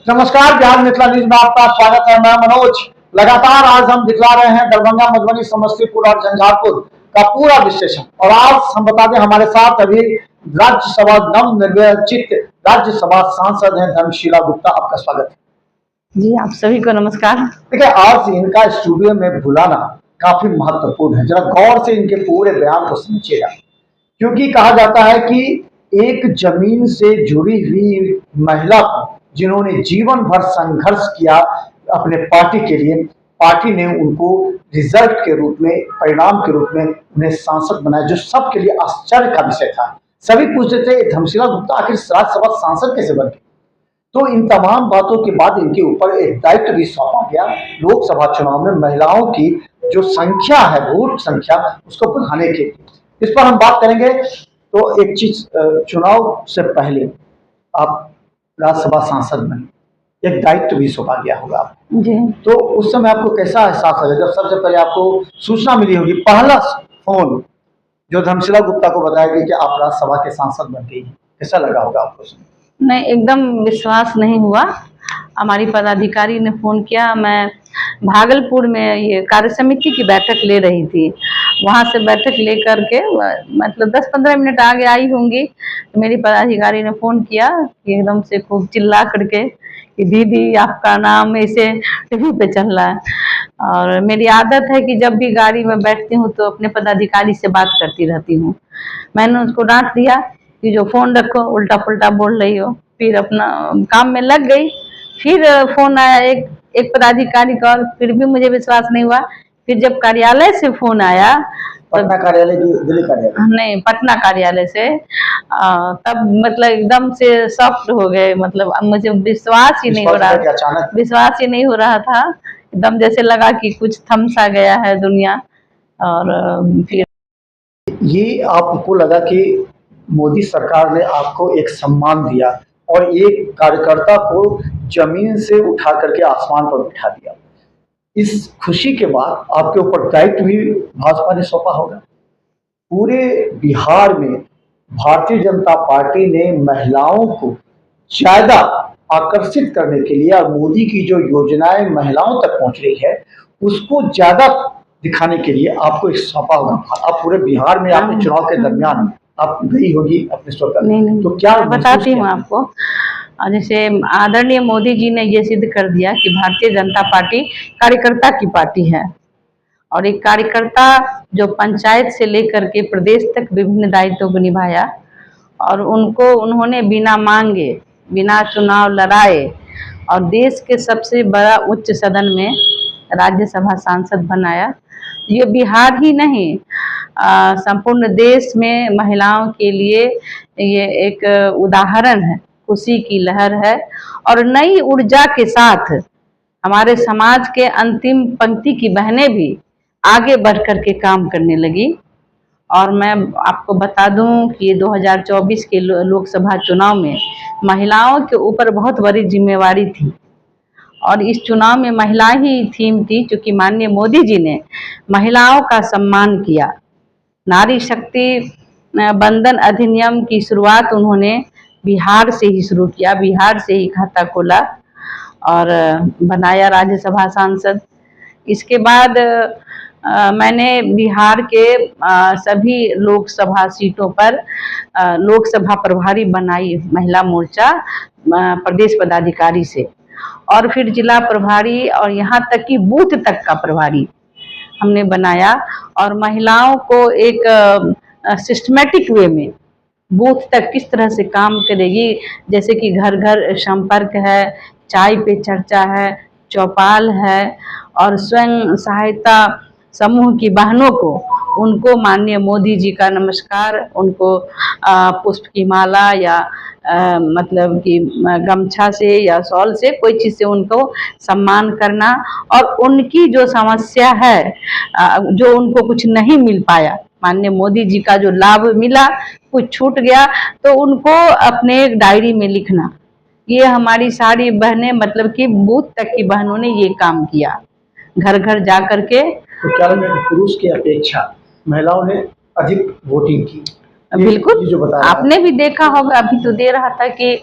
नमस्कार, बिहार मिथिला न्यूज में आपका स्वागत है। मैं मनोज। लगातार आज हम दिखला रहे हैं दरभंगा, मधुबनी, समस्तीपुर और झंझारपुर का पूरा विश्लेषण। और आज हम बता दें, हमारे साथ अभी राज्यसभा नवनिर्वाचित राज्यसभा सांसद हैं धर्मशीला गुप्ता। आपका स्वागत है जी। आप सभी को नमस्कार। देखिए, आज इनका स्टूडियो में बुलाना काफी महत्वपूर्ण है। जरा गौर से इनके पूरे बयान को समझिएगा, क्योंकि कहा जाता है कि एक जमीन से जुड़ी हुई महिला को, जिन्होंने जीवन भर संघर्ष किया अपने पार्टी के लिए, पार्टी ने उनको रिजल्ट के रूप में, परिणाम के रूप में उन्हें सांसद बनाया, जो सबके लिए आश्चर्य का विषय था। सभी पूछते थे धर्मशीला गुप्ता आखिर राज्यसभा सांसद कैसे बन गए। तो इन तमाम बातों के बाद इनके ऊपर एक दायित्व भी सौंपा गया, लोकसभा चुनाव में महिलाओं की जो संख्या है, वोट संख्या, उसको बढ़ाने के लिए। इस पर हम बात करेंगे। तो एक चीज, चुनाव से पहले आप राज्यसभा सांसद बने, एक दायित्व भी सौंपा गया होगा आपको जी। तो उस समय आपको कैसा एहसास लगा जब सबसे पहले आपको सूचना मिली होगी, पहला फोन जो धर्मशीला गुप्ता को बताया गया कि आप राज्यसभा के सांसद बन गई, कैसा लगा होगा आपको? नहीं, एकदम विश्वास नहीं हुआ। हमारी पदाधिकारी ने फ़ोन किया। मैं भागलपुर में ये कार्य समिति की बैठक ले रही थी। वहाँ से बैठक ले करके मतलब 10-15 मिनट आगे आई होंगी, तो मेरी पदाधिकारी ने फ़ोन किया कि एकदम से खूब चिल्ला करके कि दीदी आपका नाम ऐसे टीवी पे चल रहा है। और मेरी आदत है कि जब भी गाड़ी में बैठती हूँ तो अपने पदाधिकारी से बात करती रहती हूँ। मैंने उसको डांट दिया कि जो फ़ोन रखो, उल्टा पुल्टा बोल रही हो। फिर अपना काम में लग गई। फिर फ़ोन आया एक पदाधिकारी का, और फिर भी मुझे विश्वास नहीं हुआ। फिर जब कार्यालय से फ़ोन आया, पटना कार्यालय की, दिल्ली कार्यालय नहीं, पटना कार्यालय से, तब मतलब एकदम से शॉक्ड हो गए। मतलब अब मुझे विश्वास ही नहीं हो रहा, विश्वास ही नहीं हो रहा था। एकदम जैसे लगा कि कुछ थमसा गया है दुनिया। और फिर ये आपको लगा कि मोदी सरकार ने आपको एक सम्मान दिया और एक कार्यकर्ता को जमीन से उठा करके आसमान पर बिठा दिया। इस खुशी के बाद आपके ऊपर दायित्व भी भाजपा ने सौंपा होगा। पूरे बिहार में भारतीय जनता पार्टी ने महिलाओं को ज्यादा आकर्षित करने के लिए और मोदी की जो योजनाएं महिलाओं तक पहुंच रही है, उसको ज्यादा दिखाने के लिए आपको एक सौंपा होगा। आप पूरे बिहार में आपने चुनाव के दरमियान आप गई होगी अपने स्वतंत्र, तो क्या बताती हूँ आपको। जैसे आदरणीय मोदी जी ने ये सिद्ध कर दिया कि भारतीय जनता पार्टी कार्यकर्ता की पार्टी है। और एक कार्यकर्ता जो पंचायत से लेकर के प्रदेश तक विभिन्न दायित्वों को निभाया, और उनको उन्होंने बिना मांगे, बिना चुनाव लड़ाए और देश के सबसे बड़ा उच्च सदन में राज्यसभा सांसद बनाया। ये बिहार ही नहीं, संपूर्ण देश में महिलाओं के लिए ये एक उदाहरण है, खुशी की लहर है। और नई ऊर्जा के साथ हमारे समाज के अंतिम पंक्ति की बहनें भी आगे बढ़ कर के काम करने लगी। और मैं आपको बता दूं कि 2024 के लोकसभा चुनाव में महिलाओं के ऊपर बहुत बड़ी जिम्मेवारी थी। और इस चुनाव में महिला ही थीम थी, क्योंकि माननीय मोदी जी ने महिलाओं का सम्मान किया। नारी शक्ति बंधन अधिनियम की शुरुआत उन्होंने बिहार से ही शुरू किया, बिहार से ही खाता खोला और बनाया राज्यसभा सांसद। इसके बाद मैंने बिहार के सभी लोकसभा सीटों पर लोकसभा प्रभारी बनाई, महिला मोर्चा प्रदेश पदाधिकारी से, और फिर जिला प्रभारी और यहाँ तक कि बूथ तक का प्रभारी हमने बनाया। और महिलाओं को एक सिस्टमेटिक वे में बूथ तक किस तरह से काम करेगी, जैसे कि घर घर संपर्क है, चाय पे चर्चा है, चौपाल है, और स्वयं सहायता समूह की बहनों को, उनको माननीय मोदी जी का नमस्कार, उनको पुष्प की माला या मतलब कि गमछा से या शॉल से, कोई चीज़ से उनको सम्मान करना। और उनकी जो समस्या है, जो उनको कुछ नहीं मिल पाया, माननीय मोदी जी का जो लाभ मिला, कुछ छूट गया, तो उनको अपने डायरी में लिखना। ये हमारी सारी बहनें, मतलब कि बूथ तक की बहनों ने ये काम किया, घर घर जा कर के। तो क्या लगा कि पुरुष की अपेक्षा महिलाओं ने अधिक वोटिंग की? बिल्कुल, ये जो बता रहा है। आपने भी देखा होगा, अभी तो दे रहा था कि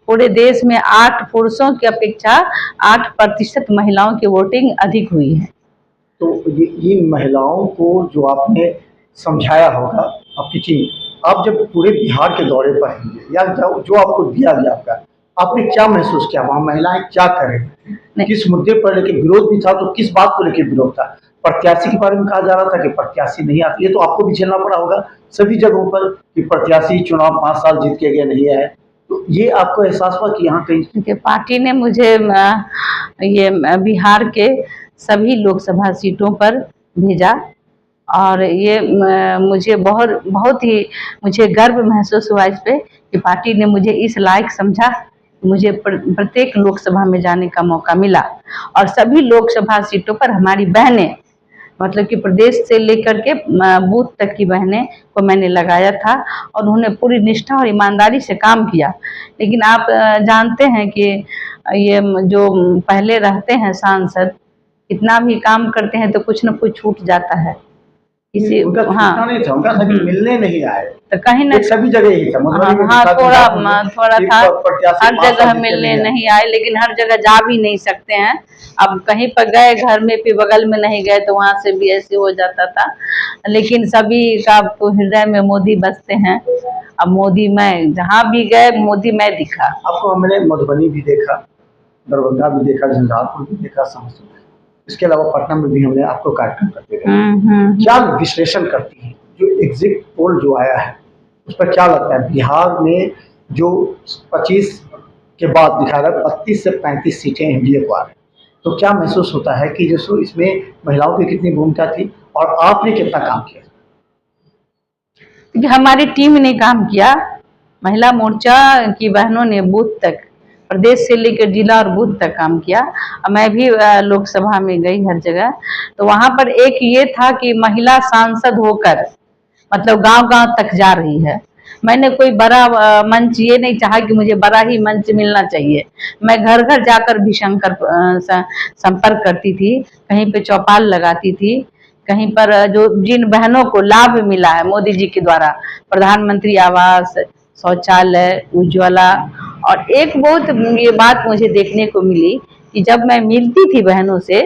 पूरे देश में 8 पुरुषों की अपेक्षा 8% महिलाओं की वोटिंग अधिक हुई है। तो ये महिलाओं को जो आपने समझाया होगा आपकी टीम, आप जब पूरे बिहार के दौरे पर हैं या जो आपको दिया गया आपका, आपने क्या महसूस किया? वहाँ महिलाएं क्या कर रही थी? नहीं। किस मुद्दे पर लेके विरोध भी था, तो किस बात को लेके विरोध था? प्रत्याशी के बारे में कहा जा रहा था कि प्रत्याशी नहीं आती, ये तो आपको भी झेलना पड़ा होगा सभी जगहों पर कि प्रत्याशी चुनाव 5 साल जीत के गए नहीं आए। तो ये आपको एहसास हुआ कि यहाँ कहीं देखिए, पार्टी ने मुझे बिहार के सभी लोकसभा सीटों पर भेजा और ये मुझे बहुत बहुत ही मुझे गर्व महसूस हुआ इस पे कि पार्टी ने मुझे इस लायक समझा, मुझे प्रत्येक लोकसभा में जाने का मौका मिला और सभी लोकसभा सीटों पर हमारी बहनें, मतलब कि प्रदेश से लेकर के बूथ तक की बहनें को मैंने लगाया था और उन्होंने पूरी निष्ठा और ईमानदारी से काम किया। लेकिन आप जानते हैं कि ये जो पहले रहते हैं सांसद, कितना भी काम करते हैं तो कुछ न कुछ छूट जाता है। इसी उनका हाँ, छूटना नहीं था, उनका था कि मिलने नहीं आए। तो कहीं न एक सभी जगह यही था, मधुबनी में भी हाँ, था, थोड़ा झंझारपुर में था, एक प्रत्याशी हर 5 साल जगह जीत के मिलने आए। नहीं आए, लेकिन हर जगह जा भी नहीं सकते हैं। अब कहीं पर गए, घर में भी बगल में नहीं गए तो वहाँ से भी ऐसे हो जाता था। लेकिन सभी का तो हृदय में मोदी बसते हैं। अब मोदी मैं जहाँ भी गए, मोदी मैं दिखा। आपको हमने मधुबनी भी देखा, दरभंगा भी देखा, झंझारपुर भी देखा, समस्तीपुर, इसके अलावा पटना में भी हमने आपको कार्यक्रम करते रहे। क्या विश्लेषण करती हैं जो एग्जिट पोल जो आया है उस पर क्या लगता है? बिहार में जो 25 के बाद दिखा रहा है 32 से 35 सीटें एनडीए को आ रही, तो क्या महसूस होता है कि जैसो इसमें महिलाओं की कितनी भूमिका थी और आपने कितना काम किया? क्योंकि हमारी टीम ने काम किया, महिला मोर्चा की बहनों ने बूथ तक, प्रदेश से लेकर जिला और बूथ तक काम किया। मैं भी लोकसभा में गई हर जगह, तो वहां पर एक ये था कि महिला सांसद होकर मतलब गांव-गांव तक जा रही है। मैंने कोई बड़ा मंच ये नहीं चाहा कि मुझे बड़ा ही मंच मिलना चाहिए। मैं घर-घर जाकर भी संपर्क करती थी, कहीं पे चौपाल लगाती थी, कहीं पर जो जिन बहनों को लाभ मिला है मोदी जी के द्वारा, प्रधानमंत्री आवास, शौचालय, उज्ज्वला, और एक बहुत ये बात मुझे देखने को मिली कि जब मैं मिलती थी बहनों से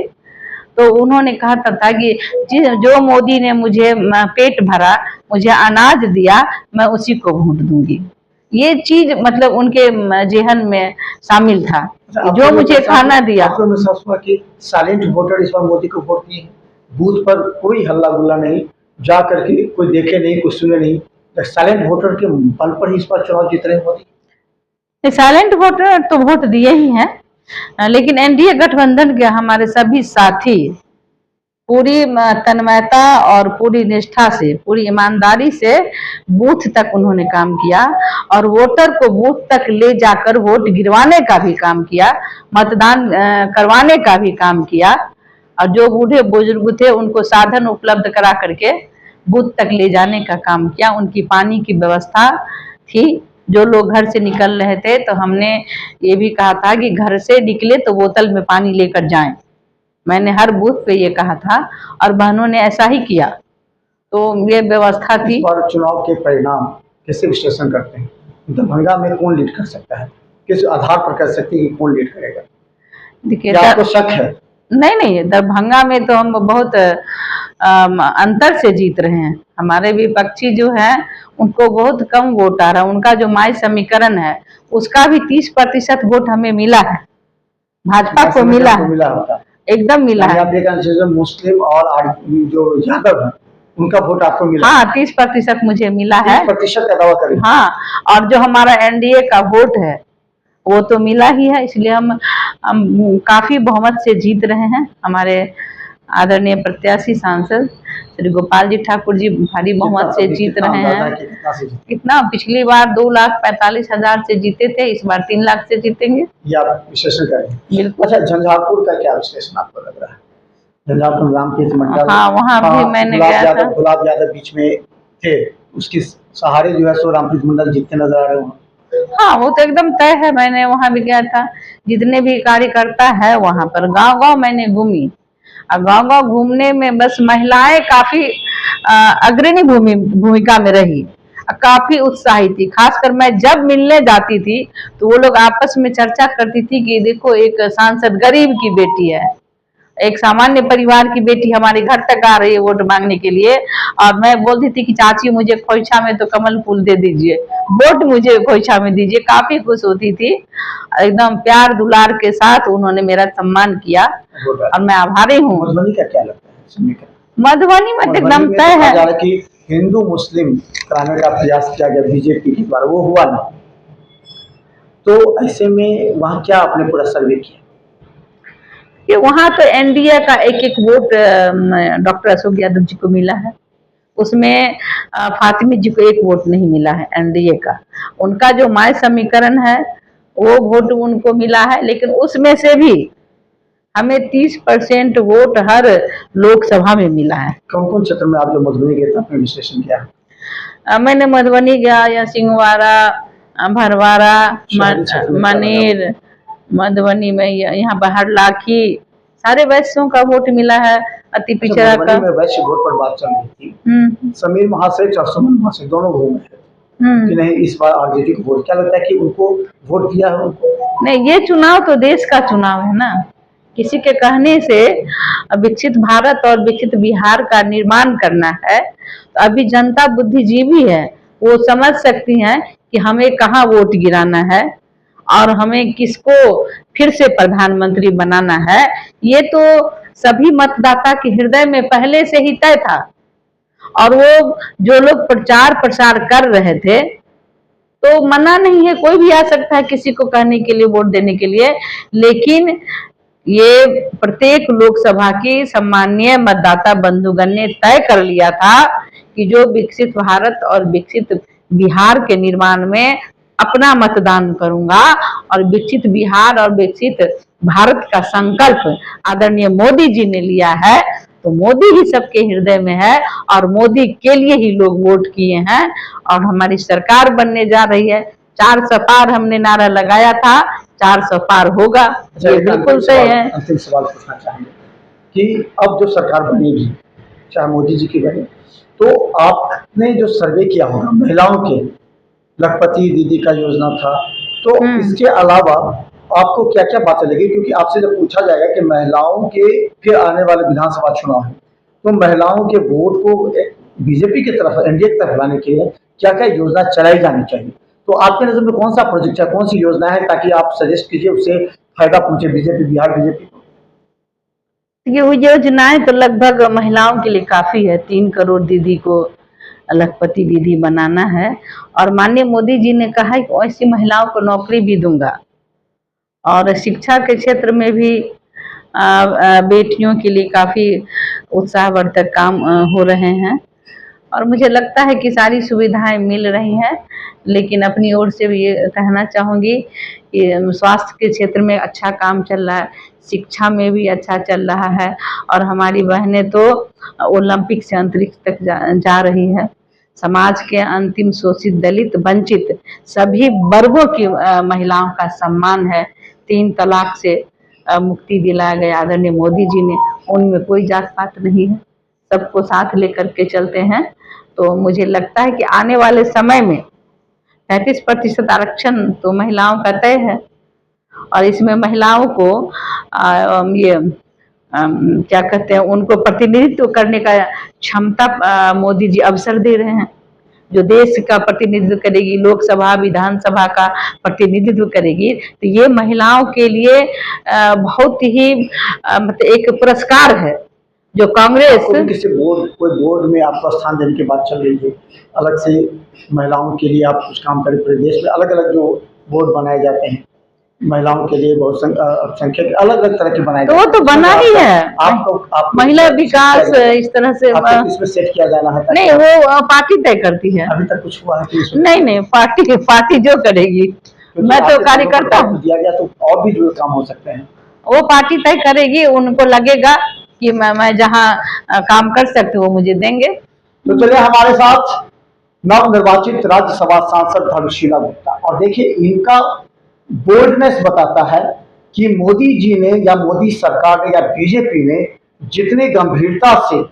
तो उन्होंने कहा था कि जो मोदी ने मुझे पेट भरा, मुझे अनाज दिया, मैं उसी को वोट दूंगी। ये चीज मतलब उनके जेहन में शामिल था, जो मुझे खाना दिया। आपको महसूस हुआ कि साइलेंट वोटर इस बार मोदी को वोट दिए, बूथ पर कोई हल्ला गुल्ला नहीं, जा करके कोई देखे नहीं, कुछ सुने नहीं, साइलेंट वोटर के बल पर ही इस बार चुनाव जीत रहे मोदी? साइलेंट वोटर तो वोट दिए ही हैं, लेकिन एनडीए गठबंधन के हमारे सभी साथी पूरी तन्मयता और पूरी निष्ठा से, पूरी ईमानदारी से बूथ तक उन्होंने काम किया और वोटर को बूथ तक ले जाकर वोट गिरवाने का भी काम किया, मतदान करवाने का भी काम किया और जो बूढ़े बुजुर्ग थे उनको साधन उपलब्ध करा करके बूथ तक ले जाने का काम किया। उनकी पानी की व्यवस्था थी, जो लोग घर से निकल रहे थे तो हमने ये भी कहा था कि घर से निकले तो बोतल में पानी लेकर जाएं। मैंने हर बूथ पे ये कहा था और बहनों ने ऐसा ही किया, तो ये व्यवस्था थी। इस बार चुनाव के परिणाम कैसे विश्लेषण करते हैं? दरभंगा में कौन लीड कर सकता है? किस आधार पर कह सकते हैं कि कौन लीड करेगा? देखिए, क्या आपको शक है? नहीं, दरभंगा में तो हम बहुत अंतर से जीत रहे हैं। हमारे विपक्षी जो है उनको बहुत कम वोट आ रहा है। उनका जो माई समीकरण है उसका भी 30% वोट हमें मिला है, भाजपा को मिला है, एकदम मिला है। आप देखा मुस्लिम और जो यादव है उनका वोट आपको मिला? हाँ, 30% मुझे मिला है। 30% का दावा करें? हाँ, और जो हमारा एनडीए का वोट है वो तो मिला ही है, इसलिए हम काफी बहुमत से जीत रहे हैं। हमारे आदरणीय प्रत्याशी सांसद श्री गोपाल जी ठाकुर जी भारी बहुमत से जीत रहे हैं। कितना? पिछली बार 2,45,000 से जीते थे, इस बार 3 लाख से जीतेंगे। ये आप विश्लेषण करें? बिल्कुल। अच्छा, झंझारपुर का क्या विश्लेषण आपको लग रहा है? झंझारपुर रामप्रीत मंडल, हाँ, वहाँ भी मैंने गया था। गुलाब यादव बीच में थे, उसके सहारे जो है सो रामप्रीत मंडल जीतते नजर आ रहे हैं। हाँ, वो तो एकदम तय है। मैंने वहाँ भी गया था, जितने भी कार्यकर्ता है वहाँ पर गांव-गांव मैंने घूमी और गांव-गांव घूमने में बस महिलाएं काफी अग्रणी भूमिका में रही। काफी उत्साहित थी। खासकर मैं जब मिलने जाती थी तो वो लोग आपस में चर्चा करती थी कि देखो एक सांसद गरीब की बेटी है, एक सामान्य परिवार की बेटी हमारे घर तक आ रही है वोट मांगने के लिए। और मैं बोलती थी कि चाची मुझे खोइछा में तो कमल फूल दे दीजिए, वोट मुझे खोइछा में दीजिए। काफी खुश होती थी, एकदम प्यार दुलार के साथ उन्होंने मेरा सम्मान किया और मैं आभारी हूँ। मधुबनी का क्या लगता है समीकरण? मधुबनी में तो एकदम मधुबनी में तय तो कहा है। जा रहा है कि हिंदू मुस्लिम कराने का प्रयास किया गया बीजेपी के द्वारा, वो हुआ नहीं। तो ऐसे में वहाँ क्या आपने पूरा सर्वे किया? कि वहां तो एनडीए का एक एक वोट डॉक्टर अशोक यादव जी को मिला है, उसमें फातिमी जी को एक वोट नहीं मिला है एनडीए का। उनका जो माय समीकरण है वो वोट उनको मिला है, लेकिन उसमें से भी हमें 30% वोट हर लोकसभा में मिला है। कौन कौन क्षेत्र में आप जो मधुबनी गए थे आपने विश्लेषण किया? मैंने मधुबनी गया या सिंहवाड़ा, भरवाड़ा, शहरी क्षेत्र में क्या मनेर, मधुबनी में यहाँ बाहर लाखी, सारे वैश्यों का वोट मिला है, अति पिछड़ा का। मधुबनी में वैश्य वोट पर बात चल रही थी, समीर महाशय और सुमन महाशय दोनों घूमे हैं कि नहीं इस बार आरजेडी को वोट, क्या लगता है कि उनको वोट दिया है उनको? नहीं, ये चुनाव तो देश का चुनाव है ना, किसी के कहने से विकसित भारत और विकसित बिहार का निर्माण करना है। तो अभी जनता बुद्धिजीवी है, वो समझ सकती हैं कि हमें कहाँ वोट गिराना है और हमें किसको फिर से प्रधानमंत्री बनाना है। ये तो सभी मतदाता के हृदय में पहले से ही तय था। और वो जो लोग प्रचार प्रसार कर रहे थे तो मना नहीं है, कोई भी आ सकता है किसी को कहने के लिए, वोट देने के लिए। लेकिन ये प्रत्येक लोकसभा की सम्मानीय मतदाता बंधुगण ने तय कर लिया था कि जो विकसित भारत और विकसित बिहार के निर्माण में अपना मतदान करूंगा। और विकसित बिहार और विकसित भारत का संकल्प आदरणीय मोदी जी ने लिया है, तो मोदी ही सबके हृदय में है और मोदी के लिए ही लोग वोट किए हैं। और हमारी सरकार बनने जा रही है, 400 पार हमने नारा लगाया था, 400 पार होगा, ये बिल्कुल सही है। अंतिम सवाल पूछना चाहेंगे कि अब जो सरकार बनेगी, चाहे मोदी जी की बने, तो आपने जो सर्वे किया होगा महिलाओं के, लखपति दीदी का योजना था, तो इसके अलावा आपको क्या क्या बातें लगी? क्योंकि आपसे जब पूछा जाएगा कि महिलाओं के फिर आने वाले विधानसभा चुनाव है, तो महिलाओं के वोट को बीजेपी की तरफ, एनडीए की तरफ लाने के लिए क्या क्या योजना चलाई जानी चाहिए? तो आपके नजर में कौन सा प्रोजेक्ट है, कौन सी योजना है, ताकि आप सजेस्ट कीजिए, उससे फायदा पहुंचे बीजेपी, बिहार बीजेपी को? ये योजनाएं तो लगभग महिलाओं के लिए काफी है। 3 करोड़ दीदी को लखपति दीदी बनाना है और माननीय मोदी जी ने कहा है कि ऐसी महिलाओं को नौकरी भी दूंगा। और शिक्षा के क्षेत्र में भी बेटियों के लिए काफी उत्साहवर्धक काम हो रहे हैं और मुझे लगता है कि सारी सुविधाएं मिल रही हैं। लेकिन अपनी ओर से भी ये कहना चाहूँगी कि स्वास्थ्य के क्षेत्र में अच्छा काम चल रहा है, शिक्षा में भी अच्छा चल रहा है और हमारी बहनें तो ओलंपिक से अंतरिक्ष तक जा रही है। समाज के अंतिम शोषित, दलित, वंचित सभी वर्गों की महिलाओं का सम्मान है। 3 तलाक से मुक्ति दिलाया गया आदरणीय मोदी जी ने, उनमें कोई जात पात नहीं है, सबको साथ लेकर के चलते हैं। तो मुझे लगता है कि आने वाले समय में 35% आरक्षण तो महिलाओं का तय है और इसमें महिलाओं को क्या कहते हैं, उनको प्रतिनिधित्व करने का क्षमता मोदी जी अवसर दे रहे हैं। जो देश का प्रतिनिधित्व करेगी, लोकसभा विधानसभा का प्रतिनिधित्व करेगी, तो ये महिलाओं के लिए बहुत ही मतलब एक पुरस्कार है। जो कांग्रेस किसी बोर्ड, कोई बोर्ड में आपको स्थान देने की बात चल रही है, अलग से महिलाओं के लिए आप कुछ काम करें? पूरे देश में अलग अलग जो बोर्ड बनाए जाते हैं महिलाओं के लिए, बहुत संख्यक अलग अलग तरह के बनाए तो वो तो बना ही है। आप महिला विकास इस तरह से इसमें सेट किया जाना है? नहीं, वो पार्टी तय करती है। अभी तक कुछ हुआ है कि नहीं, पार्टी जो करेगी, मैं तो कार्यकर्ता हूँ। दिया गया तो और भी जो काम हो सकते हैं वो पार्टी तय करेगी, उनको लगेगा कि मैं जहाँ काम कर सकती हूँ वो मुझे देंगे। तो चलिए हमारे साथ नवनिर्वाचित राज्यसभा सांसद धर्मशीला गुप्ता, और देखिए इनका बोल्डनेस बताता है कि मोदी जी ने या मोदी सरकार ने या बीजेपी ने जितने गंभीरता से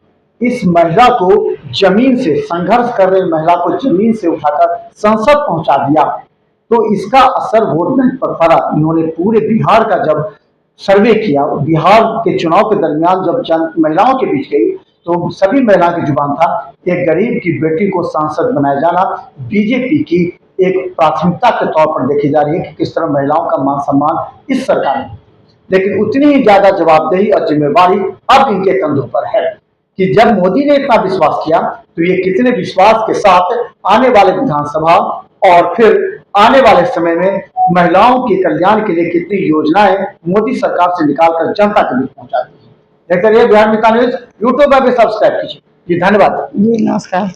इस महिला को जमीन से संघर्ष कर रही महिला को जमीन से उठाकर संसद पहुंचा दिया, तो इसका असर वोट बैंक पर पड़ा। इन्होंने पूरे बिहार का जब सर्वे किया, बिहार के चुनाव के दरमियान जब महिलाओं के बीच गई, तो सभी महिलाओं की जुबान था एक गरीब की बेटी को सांसद बनाया जाना बीजेपी की एक प्राथमिकता के तौर पर देखी जा रही है कि किस तरह महिलाओं का मान सम्मान इस सरकार में। लेकिन उतनी ही ज्यादा जवाबदेही और जिम्मेवारी अब इनके कंधों पर है कि जब मोदी ने इतना विश्वास किया, तो ये कितने विश्वास के साथ आने वाले विधानसभा और फिर आने वाले समय में महिलाओं के कल्याण के लिए कितनी योजनाएं मोदी सरकार से निकालकर जनता के बीच पहुंचाती है। देखते रहिए बिहार मित्र न्यूज, यूट्यूब पर भी सब्सक्राइब कीजिए। जी धन्यवाद। जी नमस्कार।